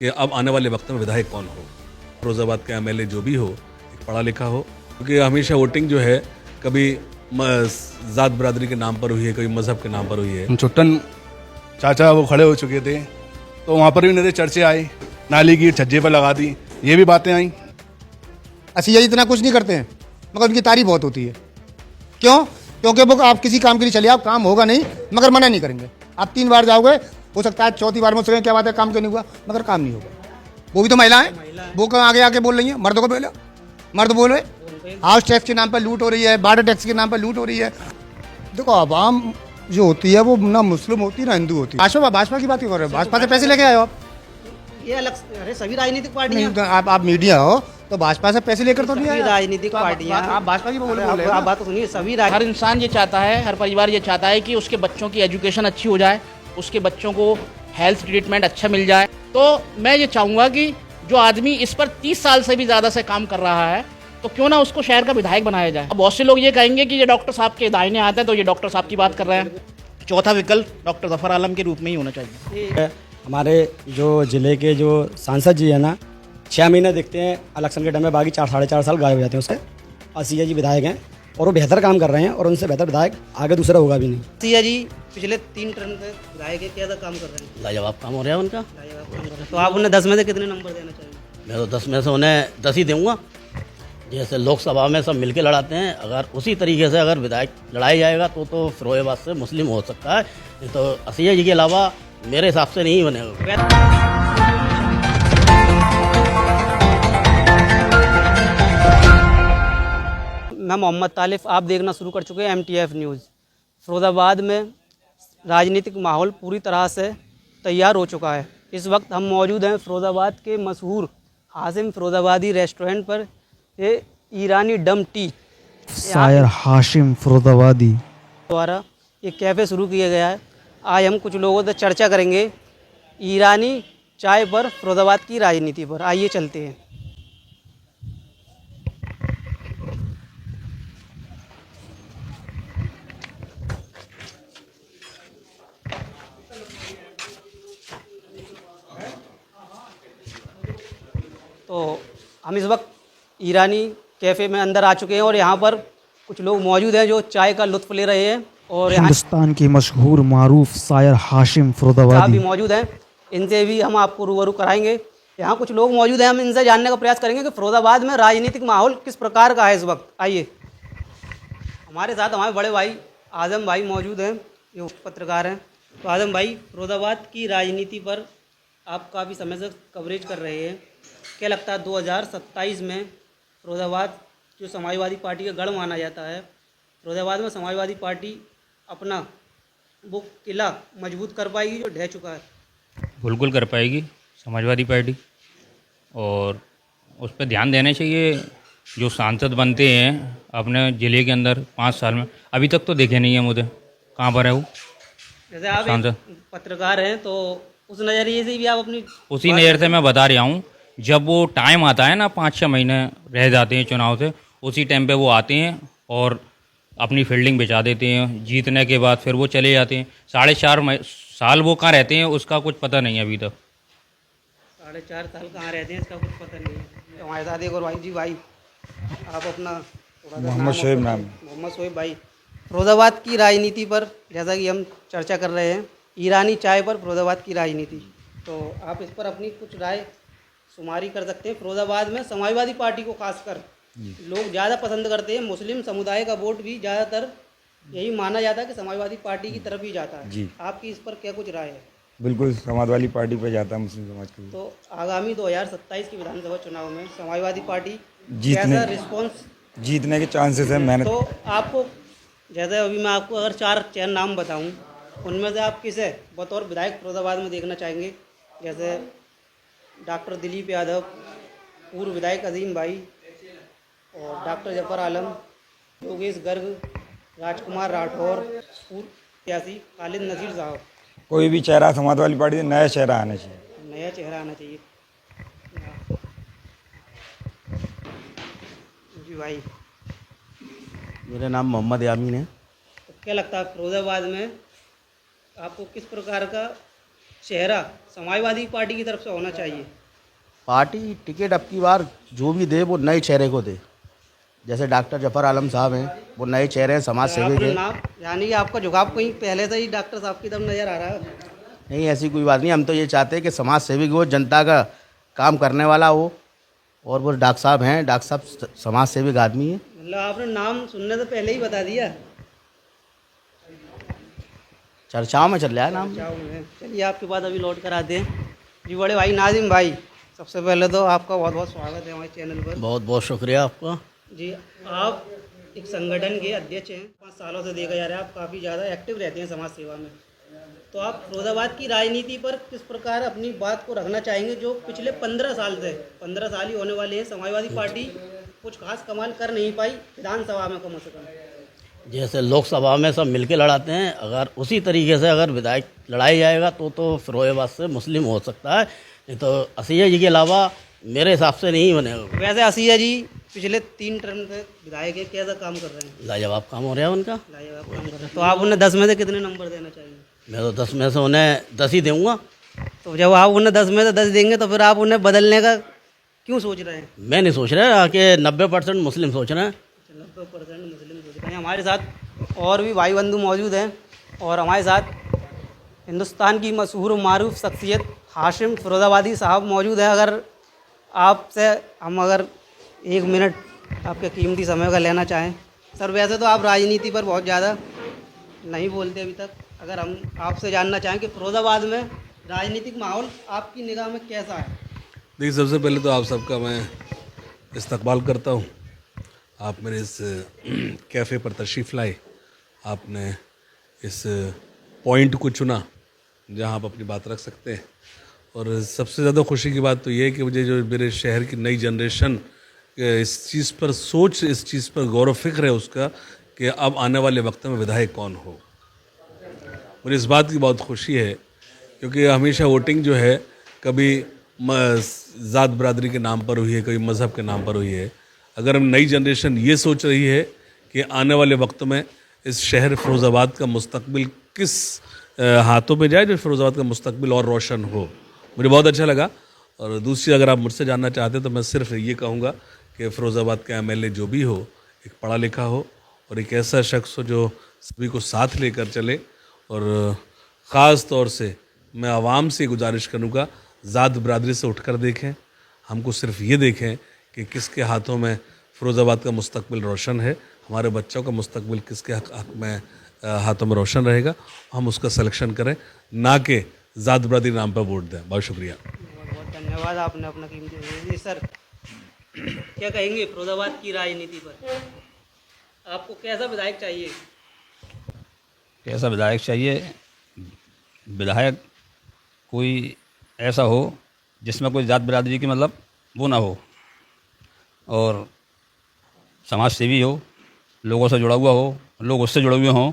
कि अब आने वाले वक्त में विधायक कौन हो, फिरोजाबाद का एमएलए जो भी हो एक पढ़ा लिखा हो, क्योंकि हमेशा वोटिंग जो है कभी ज़ात बरादरी के नाम पर हुई है, कभी मज़हब के नाम पर हुई है। छुट्टन चाचा वो खड़े हो चुके थे तो वहाँ पर भी मेरे चर्चे आए, नाली की छज्जे पर लगा दी, ये भी बातें आई। असिया जी इतना कुछ नहीं करते हैं मगर उनकी तारीफ बहुत होती है। क्यों? क्योंकि वो आप किसी काम के लिए चले आओ, काम होगा नहीं मगर मना नहीं करेंगे। आप 3 बार जाओगे, हो सकता है चौथी बार में सोचें क्या बात है काम क्यों नहीं हुआ, मगर काम नहीं होगा। वो भी तो महिला है, वो कहाँ आगे आके बोल रही है, मर्दों को बोले, मर्द बोल रहे हाउस टैक्स के नाम पर लूट हो रही है, बार्डर टैक्स के नाम पर लूट हो रही है। देखो आवाम जो होती है वो ना मुस्लिम होती है ना हिंदू होती है। भाजपा की बात क्यों कर रहे हो? भाजपा से पैसे लेके आए हो आप? ये अलग, अरे सभी राजनीतिक पार्टियां, नहीं, तो आप मीडिया हो तो भाजपा से पैसे लेकर तो नहीं आए। राजनीतिक तो पार्टियां, आप भाजपा की बोले आप बात तो सुनिए। सभी हर इंसान ये चाहता है, हर परिवार ये चाहता है कि उसके बच्चों की एजुकेशन अच्छी हो जाए, उसके बच्चों को हेल्थ ट्रीटमेंट अच्छा मिल जाए। तो मैं ये चाहूँगा कि जो आदमी इस पर 30 साल से भी ज़्यादा से काम कर रहा है तो क्यों ना उसको शहर का विधायक बनाया जाए। अब बहुत से लोग ये कहेंगे कि ये डॉक्टर साहब के दाहिने आते हैं तो ये डॉक्टर साहब की बात कर रहे हैं। चौथा विकल्प डॉक्टर जफर आलम के रूप में ही होना चाहिए। हमारे जो ज़िले के जो सांसद जी है ना, 6 महीने दिखते हैं, इलेक्शन के टाइम में बाकी 4-4.5 साल गायब हो जाते हैं उसके। असिया जी विधायक हैं और वो बेहतर काम कर रहे हैं और उनसे बेहतर विधायक आगे दूसरा होगा भी नहीं। सिया जी पिछले 3 टर्म से विधायक है, क्या काम कर रहे हैं? लाजवाब काम हो रहा है उनका। लाजवाब काम कर रहे हैं। तो आप उन्हें 10 में से कितने नंबर देना चाहेंगे? मैं तो 10 में से उन्हें 10 ही दूंगा। जैसे लोकसभा में सब मिलके लड़ाते हैं, अगर उसी तरीके से अगर विधायक लड़ाया जाएगा तो फिरोजाबाद से मुस्लिम हो सकता है, नहीं तो असिया जी के अलावा मेरे हिसाब से नहीं बनेगा। मैं मोहम्मद तालिफ, आप देखना शुरू कर चुके हैं MTF न्यूज़। फिरोजाबाद में राजनीतिक माहौल पूरी तरह से तैयार हो चुका है। इस वक्त हम मौजूद हैं फिरोजाबाद के मशहूर हाशिम फिरोजाबादी रेस्टोरेंट पर। ये ईरानी डम टी सायर हाशिम फिरोजाबादी द्वारा ये कैफ़े शुरू किया गया है। आज हम कुछ लोगों से चर्चा करेंगे ईरानी चाय पर, फिरोजाबाद की राजनीति पर। आइए चलते हैं। तो हम इस वक्त ईरानी कैफ़े में अंदर आ चुके हैं और यहाँ पर कुछ लोग मौजूद हैं जो चाय का लुत्फ़ ले रहे हैं। और यहाँ हिंदुस्तान की मशहूर मारूफ सायर हाशिम साहब फिरोजाबादी भी मौजूद हैं, इनसे भी हम आपको रूबरू कराएंगे। यहाँ कुछ लोग मौजूद हैं, हम इनसे जानने का प्रयास करेंगे कि फिरोजाबाद में राजनीतिक माहौल किस प्रकार का है इस वक्त। आइए, हमारे साथ हमारे बड़े भाई आजम भाई मौजूद हैं, जो पत्रकार हैं। तो आजम भाई, फिरोजाबाद की राजनीति पर आप काफ़ी समय से कवरेज कर रहे हैं, क्या लगता है 2027 में फिरोजाबाद जो समाजवादी पार्टी का गढ़ माना जाता है, फिरोजाबाद में समाजवादी पार्टी अपना वो किला मजबूत कर पाएगी जो ढह चुका है? बिल्कुल कर पाएगी समाजवादी पार्टी, और उस पर ध्यान देना चाहिए। जो सांसद बनते हैं अपने ज़िले के अंदर 5 साल में, अभी तक तो देखे नहीं है मुझे, कहाँ पर है वो जैसे आप एक पत्रकार हैं तो उस नज़रिए से भी आप अपनी उसी नज़र से मैं बता रहा हूँ। जब वो टाइम आता है ना, 5-6 महीने रह जाते हैं चुनाव से, उसी टाइम पे वो आते हैं और अपनी फील्डिंग बिछा देते हैं। जीतने के बाद फिर वो चले जाते हैं। 4.5 साल वो कहाँ रहते हैं उसका कुछ पता नहीं है अभी तक। 4.5 साल कहाँ रहते हैं इसका कुछ पता नहीं है। तो हमारे साथ एक और भाई जी, भाई आप अपना मोहम्मद शोएब नाम। मोहम्मद शोएब भाई, फिरोजाबाद की राजनीति पर जैसा कि हम चर्चा कर रहे हैं, ईरानी चाय पर फिरोजाबाद की राजनीति, तो आप इस पर अपनी कुछ राय शुमारी कर सकते हैं। फिरोजाबाद में समाजवादी पार्टी को खासकर लोग ज़्यादा पसंद करते हैं, मुस्लिम समुदाय का वोट भी ज़्यादातर यही माना जाता है कि समाजवादी पार्टी की तरफ ही जाता है जी। आपकी इस पर क्या कुछ राय है? बिल्कुल समाजवादी पार्टी पे जाता है मुस्लिम समाज की। तो आगामी 2027 के विधानसभा चुनाव में समाजवादी पार्टी जीतने कैसा रिस्पॉन्स, जीतने के चांसेस हैं। मेहनत तो आपको जैसे अभी मैं आपको अगर 4 नाम बताऊं, उनमें से आप किसे बतौर विधायक फिरोजाबाद में देखना चाहेंगे? जैसे डॉक्टर दिलीप यादव, पूर्व विधायक अजीम भाई, और डॉक्टर जफर आलम, योगेश गर्ग, राजकुमार राठौर, पूर्व सियासी खालिद नसीर साहब। कोई भी चेहरा समाजवादी पार्टी से नया चेहरा आना चाहिए। नया चेहरा आना चाहिए जी भाई। मेरा नाम मोहम्मद यामीन है। तो क्या लगता है फिरोजाबाद में आपको किस प्रकार का चेहरा समाजवादी पार्टी की तरफ से होना चाहिए? पार्टी टिकट अब की बार जो भी दे वो नए चेहरे को दे। जैसे डॉक्टर जफर आलम साहब हैं, वो नए चेहरे हैं, समाज सेवी आपने के। नाम यानी कि आपका झुकाव कहीं पहले से ही डॉक्टर साहब की तरफ नजर आ रहा है? नहीं, ऐसी कोई बात नहीं। हम तो ये चाहते हैं कि समाज सेवी हो, जनता का काम करने वाला हो, और वो डॉक्टर साहब हैं। डॉक्टर साहब समाज सेवी आदमी है। मतलब आपने नाम सुनने से पहले ही बता दिया। चर्चाओं में चल रहा है नाम। चलिए आपके बाद अभी लौट कर आते हैं। जी बड़े भाई नाजिम भाई, सबसे पहले तो आपका बहुत बहुत स्वागत है हमारे चैनल पर। बहुत बहुत शुक्रिया आपका। जी, आप एक संगठन के अध्यक्ष हैं। 5 सालों से देखा जा रहा है आप काफ़ी ज़्यादा एक्टिव रहते हैं समाज सेवा में। तो आप फिरोजाबाद की राजनीति पर किस प्रकार अपनी बात को रखना चाहेंगे, जो पिछले 15 साल से 15 साल ही होने वाले हैं, समाजवादी पार्टी कुछ खास कमाल कर नहीं पाई विधानसभा में कम से कम? जैसे लोकसभा में सब मिलके लड़ाते हैं, अगर उसी तरीके से अगर विधायक लड़ाई जाएगा तो फिरोजाबाद से मुस्लिम हो सकता है, नहीं तो असिया जी के अलावा मेरे हिसाब से नहीं बनेगा। वैसे असिया जी पिछले 3 टर्म से विधायक है, कैसा काम कर रहे हैं? लाजवाब काम हो रहा है उनका। लाजवाब काम कर रहे हैं। तो आप उन्हें 10 में से कितने नंबर देना चाहिए? मैं तो 10 में से उन्हें 10 ही दूंगा। तो जब आप उन्हें 10 में से 10 देंगे तो फिर आप उन्हें बदलने का क्यों सोच रहे हैं? मैं नहीं सोच रहा कि 90% मुस्लिम सोच रहे हैं। 90% मुस्लिम सोच रहे हैं। हमारे साथ और भी भाई बंधु मौजूद हैं, और हमारे साथ हिंदुस्तान की मशहूर मारूफ शख्सियत हाशिम फिरोजाबादी साहब मौजूद हैं। अगर आपसे हम 1 मिनट आपके कीमती समय का लेना चाहें। सर, वैसे तो आप राजनीति पर बहुत ज़्यादा नहीं बोलते अभी तक। अगर हम आपसे जानना चाहें कि फिरोजाबाद में राजनीतिक माहौल आपकी निगाह में कैसा है? देखिए, सबसे पहले तो आप सबका मैं इस्तकबाल करता हूँ। आप मेरे इस कैफ़े पर तशरीफ़ लाए, आपने इस पॉइंट को चुना जहाँ आप अपनी बात रख सकते हैं। और सबसे ज़्यादा खुशी की बात तो ये है कि मुझे जो मेरे शहर की नई जनरेशन इस चीज़ पर सोच, इस चीज़ पर गौर व फिक्र है उसका कि अब आने वाले वक्त में विधायक कौन हो। मुझे इस बात की बहुत खुशी है, क्योंकि हमेशा वोटिंग जो है कभी ज़ात बरादरी के नाम पर हुई है, कभी मज़हब के नाम पर हुई है। अगर हम नई जनरेशन ये सोच रही है कि आने वाले वक्त में इस शहर फिरोज़ाबाद का मुस्तकबिल किस हाथों पे जाए, जो फिरोज़ाबाद का मुस्तकबिल और रोशन हो, मुझे बहुत अच्छा लगा। और दूसरी, अगर आप मुझसे जानना चाहते तो मैं सिर्फ ये कहूँगा कि फिरोज़ाबाद का एमएलए जो भी हो, एक पढ़ा लिखा हो और एक ऐसा शख्स हो जो सभी को साथ लेकर चले। और ख़ास तौर से मैं आवाम से गुजारिश करूँगा, ज़ात बरादरी से उठकर देखें। हमको सिर्फ ये देखें कि किसके हाथों में फिरोज़ाबाद का मुस्तकबिल रोशन है, हमारे बच्चों का मुस्तकबिल किसके हक़ में हाथों में रोशन रहेगा, हम उसका सिलेक्शन करें, ना कि ज़ात बरादरी नाम पर वोट दें। बहुत शुक्रिया। बहुत बहुत धन्यवाद, आपने अपना कीमती समय दिया। सर, क्या कहेंगे फिरोजाबाद की राजनीति पर? आपको कैसा विधायक चाहिए? कैसा विधायक चाहिए? विधायक कोई ऐसा हो जिसमें कोई जात बिरादरी की मतलब वो ना हो, और समाज सेवी हो, लोगों से जुड़ा हुआ हो, लोग उससे जुड़े हुए हों,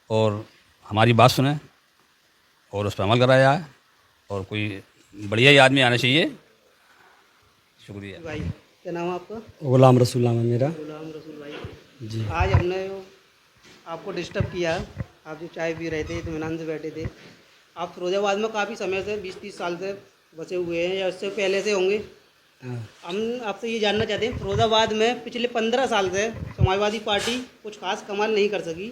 और हमारी बात सुने और उस पर अमल कराया जाए, और कोई बढ़िया ही आदमी आना चाहिए। शुक्रिया भाई। क्या नाम है आपका? गुलाम रसूल नाम है मेरा। गुलाम रसूल भाई जी। आज हमने आपको डिस्टर्ब किया, आप जो चाय पी रहे थे, इत्मीनान से बैठे थे। आप फिरोजाबाद में काफ़ी समय से 20-30 साल से बसे हुए हैं, या उससे पहले से होंगे। हम आपसे ये जानना चाहते हैं, फिरोजाबाद में पिछले 15 साल से समाजवादी पार्टी कुछ खास कमाल नहीं कर सकी,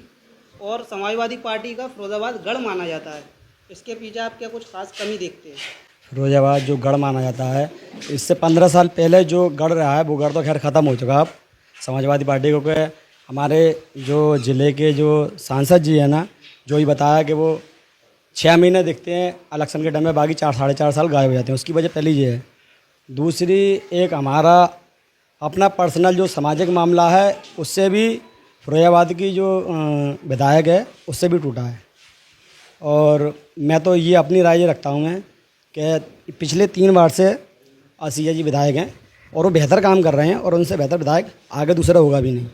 और समाजवादी पार्टी का फिरोजाबाद गढ़ माना जाता है। इसके पीछे आप क्या कुछ खास कमी देखते हैं? फिरोजाबाद जो गढ़ माना जाता है, इससे 15 साल पहले जो गढ़ रहा है वो गढ़ तो खैर ख़त्म हो चुका। अब समाजवादी पार्टी को के हमारे जो ज़िले के जो सांसद जी हैं ना, जो ही बताया कि वो 6 महीने दिखते हैं इलेक्शन के टाइम में, बाकी 4-4.5 साल गायब हो जाते हैं। उसकी वजह पहली ये है। दूसरी, एक हमारा अपना पर्सनल जो सामाजिक मामला है, उससे भी फिरोजाबाद की जो विधायक है उससे भी टूटा है। और मैं तो ये अपनी राय रखता हूँ मैं कि पिछले 3 बार से असिया जी विधायक हैं, और वो बेहतर काम कर रहे हैं, और उनसे बेहतर विधायक आगे दूसरा होगा भी नहीं।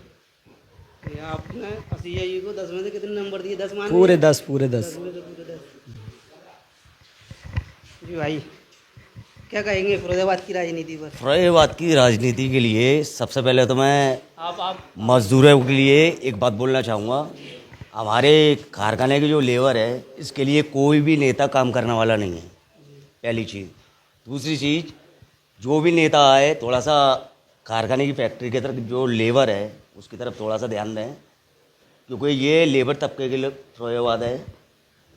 ये आपने असिया जी को 10 में से कितने नंबर दिए? 10 मान? पूरे 10 पूरे 10। जी भाई, क्या कहेंगे फिरोजाबाद की राजनीति पर? फिरोजाबाद की राजनीति के लिए सबसे पहले तो मैं आप मजदूरों के लिए एक बात बोलना चाहूँगा। हमारे कारखाने की जो लेबर है इसके लिए कोई भी नेता काम करने वाला नहीं है, पहली चीज़। दूसरी चीज़, जो भी नेता आए थोड़ा सा कारखाने की फैक्ट्री की तरफ जो लेबर है उसकी तरफ थोड़ा सा ध्यान दें, क्योंकि ये लेबर तबके के लिए फ्रोएवाद है,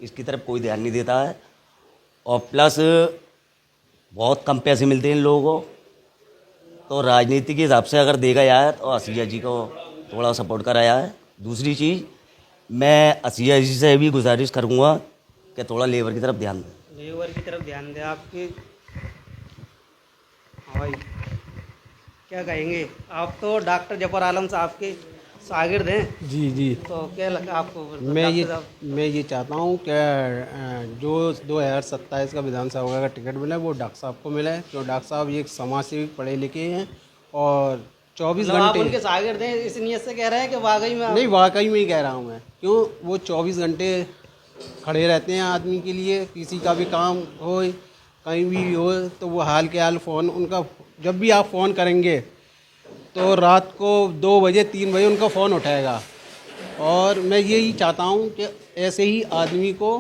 इसकी तरफ कोई ध्यान नहीं देता है। और प्लस बहुत कम पैसे मिलते हैं इन लोगों को, तो राजनीति के हिसाब से अगर देखा जाए तो असिया जी को थोड़ा सपोर्ट कराया है। दूसरी चीज़, मैं असिया जी से भी गुजारिश करूँगा कि थोड़ा लेबर की तरफ ध्यान दें। लेबर की तरफ ध्यान दें आपके। हाँ भाई, क्या कहेंगे आप? तो डॉक्टर जफर आलम साहब के शागिर्द हैं। जी जी। तो क्या लगा आपको? मैं ये चाहता हूँ कि जो 2027 का विधानसभा का टिकट मिला है वो डॉक्टर साहब को मिला है। जो डॉक्टर साहब एक समाज सेवक पढ़े लिखे हैं और 24 मतलब आप घंटे उनके शागिर्द हैं, इस नियत से कह रहे हैं कि वाकई में? नहीं, वाकई में ही कह रहा हूँ मैं। क्यों? वो 24 घंटे खड़े रहते हैं आदमी के लिए, किसी का भी काम हो कहीं भी हो तो वो हाल के हाल फ़ोन उनका, जब भी आप फ़ोन करेंगे तो रात को 2 बजे 3 बजे उनका फ़ोन उठाएगा। और मैं यही चाहता हूँ कि ऐसे ही आदमी को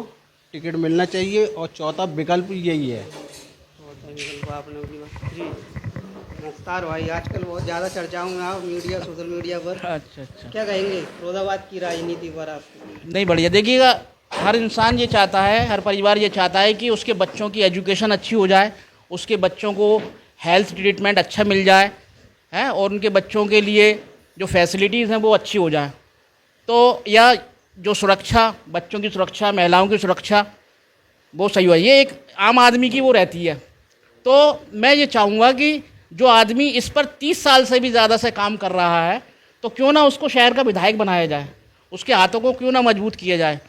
टिकट मिलना चाहिए। और चौथा विकल्प यही है। चौथा विकल्प आपने जी मुख्तार भाई, आजकल बहुत ज़्यादा चर्चाओं में आप मीडिया, सोशल मीडिया पर। अच्छा अच्छा। क्या कहेंगे फिरोजाबाद की राजनीति पर आप? नहीं, बढ़िया। देखिएगा, हर इंसान ये चाहता है, हर परिवार ये चाहता है कि उसके बच्चों की एजुकेशन अच्छी हो जाए, उसके बच्चों को हेल्थ ट्रीटमेंट अच्छा मिल जाए है, और उनके बच्चों के लिए जो फैसिलिटीज़ हैं वो अच्छी हो जाए। तो या जो सुरक्षा, बच्चों की सुरक्षा, महिलाओं की सुरक्षा वो सही हो, ये एक आम आदमी की वो रहती है। तो मैं ये चाहूँगा कि जो आदमी इस पर 30 साल से भी ज़्यादा से काम कर रहा है तो क्यों ना उसको शहर का विधायक बनाया जाए, उसके हाथों को क्यों ना मजबूत किया जाए।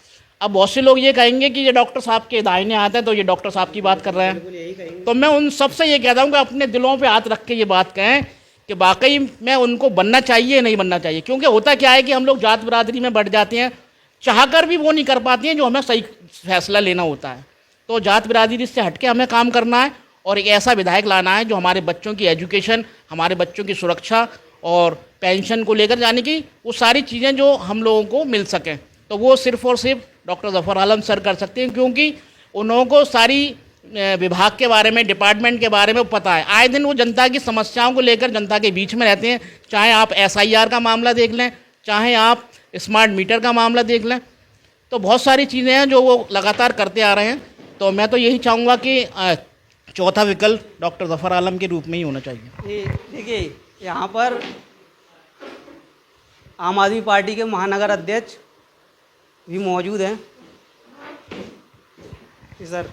अब बहुत से लोग ये कहेंगे कि ये डॉक्टर साहब के दाहिने हाथ हैं तो ये डॉक्टर साहब की बात कर रहे हैं। तो मैं उन सबसे ये कहता हूँ कि अपने दिलों पे हाथ रख के ये बात कहें कि वाकई में उनको बनना चाहिए नहीं बनना चाहिए। क्योंकि होता क्या है कि हम लोग जात बिरादरी में बढ़ जाते हैं, चाहकर भी वो नहीं कर पाते हैं जो हमें सही फैसला लेना होता है। तो जात बिरादरी से हट के हमें काम करना है और एक ऐसा विधायक लाना है जो हमारे बच्चों की एजुकेशन, हमारे बच्चों की सुरक्षा और पेंशन को लेकर जाने की वो सारी चीज़ें जो हम लोगों को मिल सकें, तो वो सिर्फ़ और सिर्फ डॉक्टर जफ़र आलम सर कर सकते हैं। क्योंकि उन्हों को सारी विभाग के बारे में, डिपार्टमेंट के बारे में पता है। आए दिन वो जनता की समस्याओं को लेकर जनता के बीच में रहते हैं। चाहे आप SIR का मामला देख लें, चाहे आप स्मार्ट मीटर का मामला देख लें, तो बहुत सारी चीज़ें हैं जो वो लगातार करते आ रहे हैं। तो मैं तो यही चाहूँगा कि चौथा विकल्प डॉक्टर जफ़र आलम के रूप में ही होना चाहिए। देखिए, यहाँ पर आम आदमी पार्टी के महानगर अध्यक्ष भी मौजूद हैं। सर,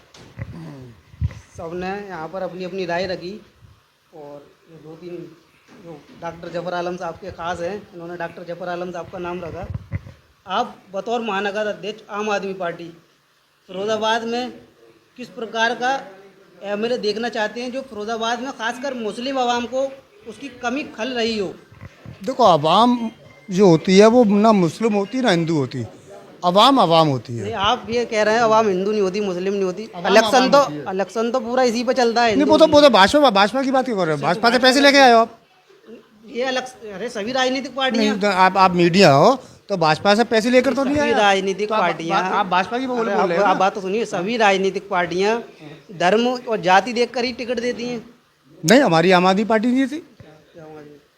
सबने यहाँ पर अपनी अपनी राय रखी और ये 2-3 जो डॉक्टर जफ़र आलम साहब के ख़ास हैं, इन्होंने डॉक्टर जफ़र आलम साहब का नाम रखा। आप बतौर महानगर अध्यक्ष आम आदमी पार्टी फिरोजाबाद में किस प्रकार का MLA देखना चाहते हैं जो फिरोजाबाद में खासकर मुस्लिम आवाम को उसकी कमी खल रही हो? देखो, आवाम जो होती है वो ना मुस्लिम होती ना हिंदू होती, आवाम होती है। आप ये कह रहे हैं आवाम हिंदू नहीं होती, मुस्लिम नहीं होती। इलेक्शन तो पूरा इसी पे चलता है। नहीं, वो तो भाजपा की बात क्यों कर रहे हो? भाजपा से पैसे लेके आए हो आप? ये अरे सभी राजनीतिक पार्टियां, आप मीडिया हो तो भाजपा से पैसे लेकर तो नहीं आए। राजनीतिक पार्टियां, आप भाजपा की बोल रहे हैं। आप बात तो सुनिए, सभी राजनीतिक पार्टियां धर्म और जाति देखकर ही टिकट देती हैं। नहीं, हमारी आम आदमी पार्टी नहीं थी।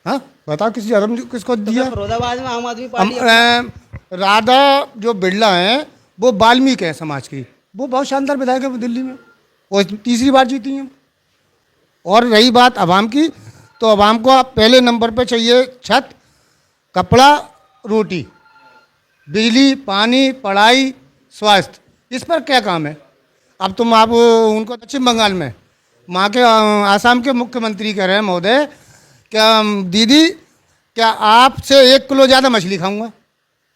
हाँ, बताओ किसी धर्म किसको दिया? फिरोजाबाद में आम आदमी पार्टी, राधा जो बिरला हैं वो वाल्मीकि हैं समाज की, वो बहुत शानदार विधायक है दिल्ली में, वो तीसरी बार जीती हैं। और रही बात आवाम की, तो आवाम को पहले नंबर पे चाहिए छत, कपड़ा, रोटी, बिजली, पानी, पढ़ाई, स्वास्थ्य। इस पर क्या काम है? अब आप उनको पश्चिम बंगाल में वहाँ के आसाम के मुख्यमंत्री कह रहे हैं, महोदय क्या दीदी क्या आपसे 1 किलो ज़्यादा मछली खाऊंगा?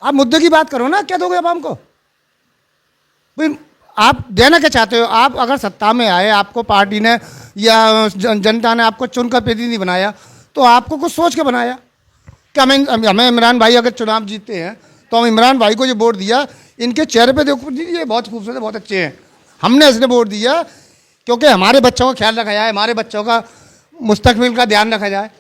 आप मुद्दे की बात करो ना, क्या दोगे आवाम को? भाई आप देना क्या चाहते हो? आप अगर सत्ता में आए, आपको पार्टी ने या जनता ने आपको चुनकर प्रतिनिधि बनाया, तो आपको कुछ सोच के बनाया। क्या हमें इमरान भाई अगर चुनाव जीतते हैं तो हम इमरान भाई को जो वोट दिया, इनके चेहरे पे देखो, ये बहुत खूबसूरत है, बहुत अच्छे हैं, हमने इसने वोट दिया क्योंकि हमारे बच्चों का ख्याल रखा जाए, हमारे बच्चों का मुस्तकबिल का ध्यान रखा जाए,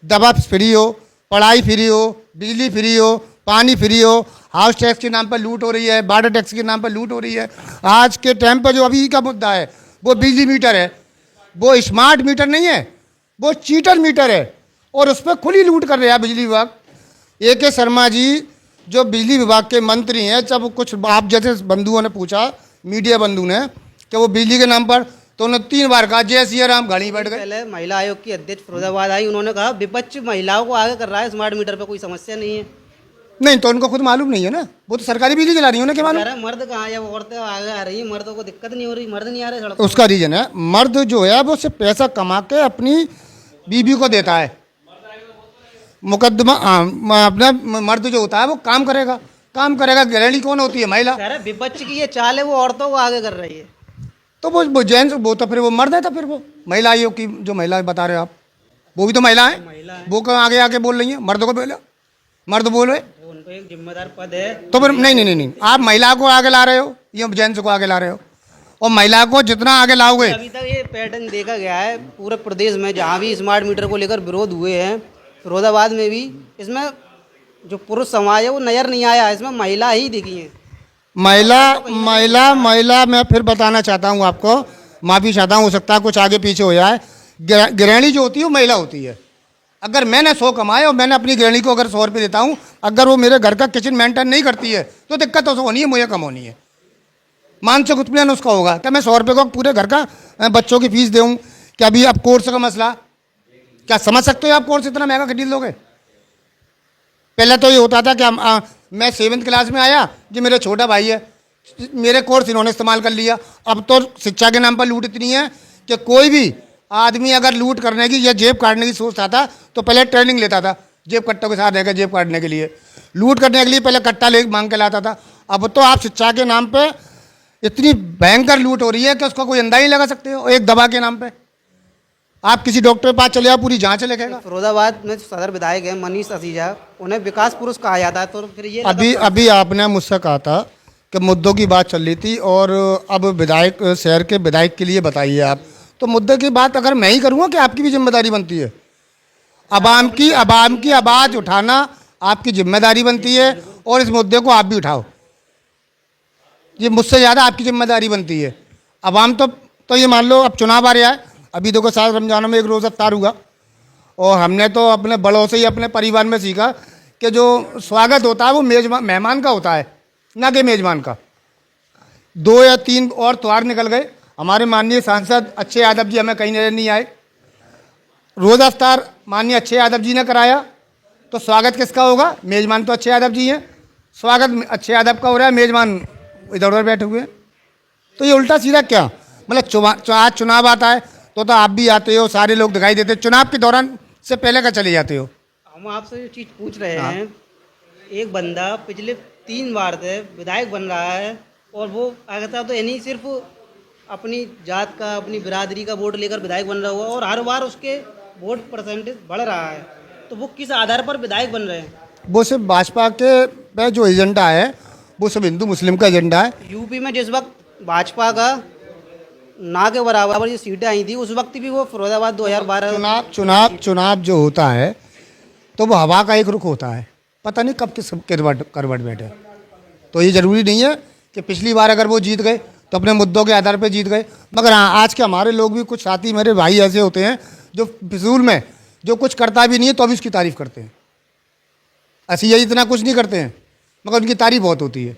दवा फ्री हो, पढ़ाई फ्री हो, बिजली फ्री हो, पानी फ्री हो, हाउस टैक्स के नाम पर लूट हो रही है, वाटर टैक्स के नाम पर लूट हो रही है। आज के टाइम पर जो अभी का मुद्दा है वो बिजली मीटर है, वो स्मार्ट मीटर नहीं है, वो चीटर मीटर है और उस पर खुली लूट कर रहा है बिजली विभाग। AK शर्मा जी जो बिजली विभाग के मंत्री हैं, जब कुछ आप जैसे बंधुओं ने पूछा, मीडिया बंधु ने, कि वो बिजली के नाम पर, तो उन्होंने 3 बार कहा जय सिया राम, घड़ी बैठ गए। पहले महिला आयोग की अध्यक्ष फिरोजाबाद आई, उन्होंने कहा विपक्ष महिलाओं को आगे कर रहा है, स्मार्ट मीटर पे कोई समस्या नहीं है। नहीं तो उनको खुद मालूम नहीं है ना, वो तो सरकारी बिजली चला रही है ना, क्या मालूम। मर्द कहाँ है, वो औरतें आगे आ रही है, मर्दों को दिक्कत नहीं हो रही, मर्द नहीं आ रहे सड़क। उसका रीजन है, मर्द जो है वो सिर्फ पैसा कमा के अपनी बीवी को देता है। मुकदमा अपना मर्द जो होता है वो काम करेगा, गृहिणी कौन होती है? महिला। विपक्ष की ये चाल है, वो औरतों को आगे कर रही है। तो वो जेंट्स, वो तो फिर वो मर्द है, तो फिर वो महिला आयोग की जो महिला बता रहे हो आप, वो भी तो महिला है, वो क्यों आगे आके बोल रही है? मर्द को बोले, मर्द बोल रहे, उनको एक जिम्मेदार पद है। तो फिर नहीं, आप महिला को आगे ला रहे हो, ये जेंट्स को आगे ला रहे हो, और महिला को जितना आगे लाओगे। अभी तक ये पैटर्न देखा गया है पूरे प्रदेश में, जहाँ भी स्मार्ट मीटर को लेकर विरोध हुए हैं, फिरोजाबाद में भी, इसमें जो पुरुष समाज है वो नजर नहीं आया, इसमें महिला ही दिखी है। महिला मैं फिर बताना चाहता हूँ आपको, माफ़ी चाहता हूँ, हो सकता है कुछ आगे पीछे हो जाए। गृहिणी जो होती है वो महिला होती है। अगर मैंने 100 कमाए और मैंने अपनी गृहिणी को अगर 100 रुपये देता हूँ, अगर वो मेरे घर का किचन मेंटेन नहीं करती है तो दिक्कत तो होनी है, मुझे कम होनी है, मानसिक उत्पीड़न उसका होगा। क्या मैं 100 रुपये को पूरे घर का बच्चों की फीस दूँ? क्या अभी अब कोर्स का मसला, क्या समझ सकते हो आप कोर्स इतना महंगा खरीद लोगे? पहले तो ये होता था कि मैं 7th क्लास में आया, जो मेरा छोटा भाई है, मेरे कोर्स इन्होंने इस्तेमाल कर लिया। अब तो शिक्षा के नाम पर लूट इतनी है कि कोई भी आदमी अगर लूट करने की या जेब काटने की सोचता था तो पहले ट्रेनिंग लेता था, जेब कट्टों के साथ रहकर जेब काटने के लिए, लूट करने के लिए पहले कट्टा ले मांग के लाता था। अब तो आप शिक्षा के नाम पे इतनी भयंकर लूट हो रही है कि उसका कोई अंदाजा नहीं लगा सकते हो, एक दवा के नाम पे। आप किसी डॉक्टर के पास चले जाओ, पूरी जांच लिखेगा। फिरोजाबाद में सदर विधायक है मनीष असीजा, उन्हें विकास पुरुष कहा जाता है, तो फिर ये अभी आपने मुझसे कहा था कि मुद्दों की बात चल रही थी और अब विधायक, शहर के विधायक के लिए बताइए आप, तो मुद्दे की बात अगर मैं ही करूँगा कि आपकी भी जिम्मेदारी बनती है? अवाम की आवाज़ उठाना आपकी जिम्मेदारी बनती है और इस मुद्दे को आप भी उठाओ, ये मुझसे ज़्यादा आपकी जिम्मेदारी बनती है। अवाम तो ये मान लो अब चुनाव आ रहा है, अभी देखो साल रमज़ानों में 1 रोज़ा इफ्तार हुआ, और हमने तो अपने बड़ों से ही अपने परिवार में सीखा कि जो स्वागत होता है वो मेहमान का होता है, ना कि मेज़बान का। 2 या 3 और त्यौहार निकल गए, हमारे माननीय सांसद अच्छे यादव जी हमें कहीं नजर नहीं आए। रोज़ा इफ्तार माननीय अच्छे यादव जी ने कराया, तो स्वागत किसका होगा? मेज़बान तो अच्छे यादव जी हैं, स्वागत अच्छे यादव का हो रहा है, मेज़बान इधर उधर बैठे हुए हैं। तो ये उल्टा सीधा क्या, मतलब आज चुनाव आता है तो आप भी आते हो, सारे लोग दिखाई देते, चुनाव के दौरान से पहले का चले जाते हो। हम आपसे जो चीज़ पूछ रहे हैं, एक बंदा पिछले 3 बार से विधायक बन रहा है और वो आगे तो नहीं सिर्फ अपनी जात का, अपनी बिरादरी का वोट लेकर विधायक बन रहा हुआ, और हर बार उसके वोट परसेंटेज बढ़ रहा है, तो वो किस आधार पर विधायक बन रहे हैं? वो सिर्फ भाजपा के जो एजेंडा है वो सब हिंदू मुस्लिम का एजेंडा है। यूपी में जिस वक्त भाजपा का ना के बराबर ये सीटें आई थी, उस वक्त भी वो फिरोजाबाद 2012 चुनाव जो होता है तो वो हवा का एक रुख होता है, पता नहीं कब किस करवट बैठे। तो ये ज़रूरी नहीं है कि पिछली बार अगर वो जीत गए तो अपने मुद्दों के आधार पर जीत गए, मगर हाँ आज के हमारे लोग भी कुछ साथी मेरे भाई ऐसे होते हैं जो फिजूल में जो कुछ करता भी नहीं है तो भी उसकी तारीफ़ करते हैं। असीजा इतना कुछ नहीं करते हैं मगर उनकी तारीफ बहुत होती है।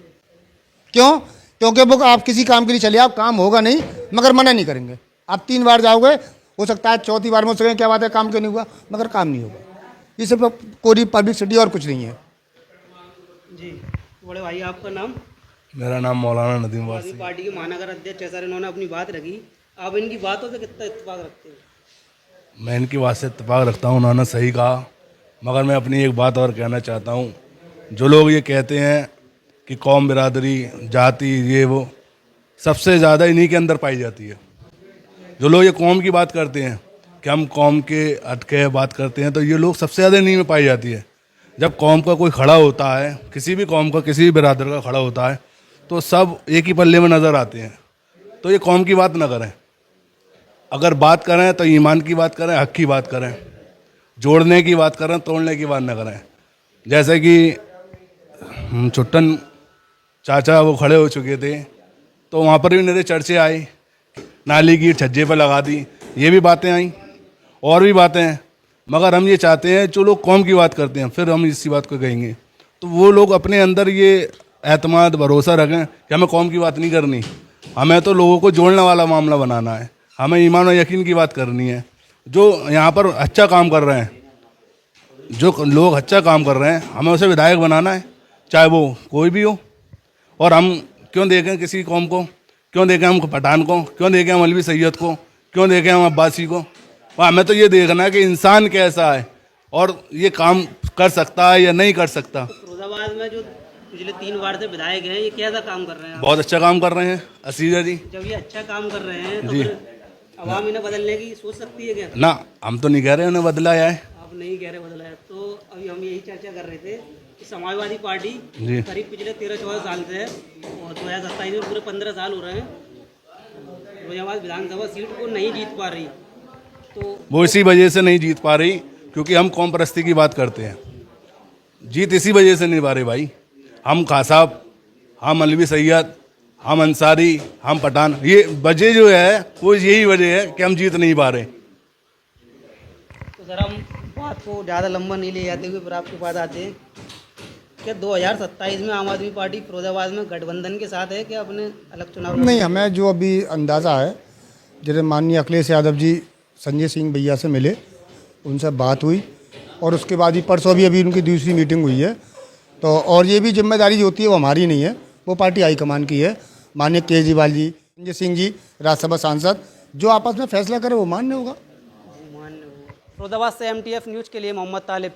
क्यों? क्योंकि वो आप किसी काम के लिए चले आओ, काम होगा नहीं मगर मना नहीं करेंगे। आप 3 बार जाओगे, हो सकता है 4थी बार में उससे क्या बात है काम क्यों नहीं हुआ, मगर काम नहीं होगा। ये सिर्फ कोई पब्लिसिटी और कुछ नहीं है। जी बड़े भाई, आपका नाम? मेरा नाम मौलाना नदीम वासी। पार्टी के महानगर अध्यक्ष है सर, इन्होंने अपनी बात रखी, आप इनकी बातों से कितना इत्तेफाक रखते हैं? मैं इनकी बात से इत्तेफाक रखता हूँ, उन्होंने सही कहा, मगर मैं अपनी एक बात और कहना चाहता हूँ। जो लोग ये कहते हैं कि कौम, बिरादरी, जाति, ये वो, सबसे ज़्यादा इन्हीं के अंदर पाई जाती है। जो लोग ये कौम की बात करते हैं कि हम कौम के हटके बात करते हैं, तो ये लोग सबसे ज़्यादा इन्हीं में पाई जाती है। जब कौम का कोई खड़ा होता है, किसी भी कौम का, किसी भी बिरादर का खड़ा होता है, तो सब एक ही पल्ले में नज़र आते हैं। तो ये कौम की बात ना करें, अगर बात करें तो ईमान की बात करें, हक की बात करें, जोड़ने की बात करें, तोड़ने की बात ना करें। जैसे कि छुट्टन चाचा वो खड़े हो चुके थे, तो वहाँ पर भी मेरे चर्चे आए, नाली की छज्जे पर लगा दी, ये भी बातें आई और भी बातें हैं। मगर हम ये चाहते हैं जो लोग कौम की बात करते हैं फिर हम इसी बात को कहेंगे, तो वो लोग अपने अंदर ये एतमाद भरोसा रखें कि हमें कौम की बात नहीं करनी, हमें तो लोगों को जोड़ने वाला मामला बनाना है, हमें ईमान और यकीन की बात करनी है। जो यहाँ पर अच्छा काम कर रहे हैं, जो लोग अच्छा काम कर रहे हैं, हमें उसे विधायक बनाना है, चाहे वो कोई भी हो। और हम क्यों देखें किसी कौम को, क्यों देखें हम पठान को, क्यों देखें हम अलवी सैयद को, क्यों देखें हम अब्बासी को। और हमें तो ये देखना है कि इंसान कैसा है और ये काम कर सकता है या नहीं कर सकता। फिरोजाबाद में जो पिछले 3 बार से विधायक हैं, ये कैसा काम कर रहे हैं? बहुत अच्छा काम कर रहे हैं असीजा जी। जब ये अच्छा काम कर रहे हैं तो जी। फिर आवाम इन्हें बदलने की सोच सकती है क्या? ना, हम तो नहीं कह रहे उन्हें बदला है। आप नहीं कह रहे बदला है, तो अभी हम यही चर्चा कर रहे थे कि समाजवादी पार्टी जी। करीब पिछले 13-14 साल से है और 2027 में पूरे 15 साल हो रहे हैं, फिरोजाबाद विधानसभा सीट को नहीं जीत पा रही। तो वो इसी वजह से नहीं जीत पा रही क्योंकि हम कौम परस्ती की बात करते हैं। जीत इसी वजह से नहीं पा रहे भाई। हम खासाब, हम अलवी सैयद, हम अंसारी, हम पठान, ये वजह जो है वो यही वजह है कि हम जीत नहीं पा रहे। तो सर हम बात को ज़्यादा लंबा नहीं ले जाते हुए फिर आपके पास आते हैं कि 2027 में आम आदमी पार्टी फिरोजाबाद में गठबंधन के साथ है क्या अपने अलग चुनाव लड़ेगी? नहीं, हमें जो अभी अंदाज़ा है, जैसे माननीय अखिलेश यादव जी संजय सिंह भैया से मिले, उनसे बात हुई और उसके बाद ही परसों भी अभी उनकी दूसरी मीटिंग हुई है। तो और ये भी जिम्मेदारी जो होती है वो हमारी नहीं है, वो पार्टी हाईकमान की है। माननीय केजरीवाल जी, संजय सिंह जी राज्यसभा सांसद, जो आपस में फैसला करे वो मान्य होगा। फिरोजाबाद से MTF न्यूज़ के लिए मोहम्मद तालिब।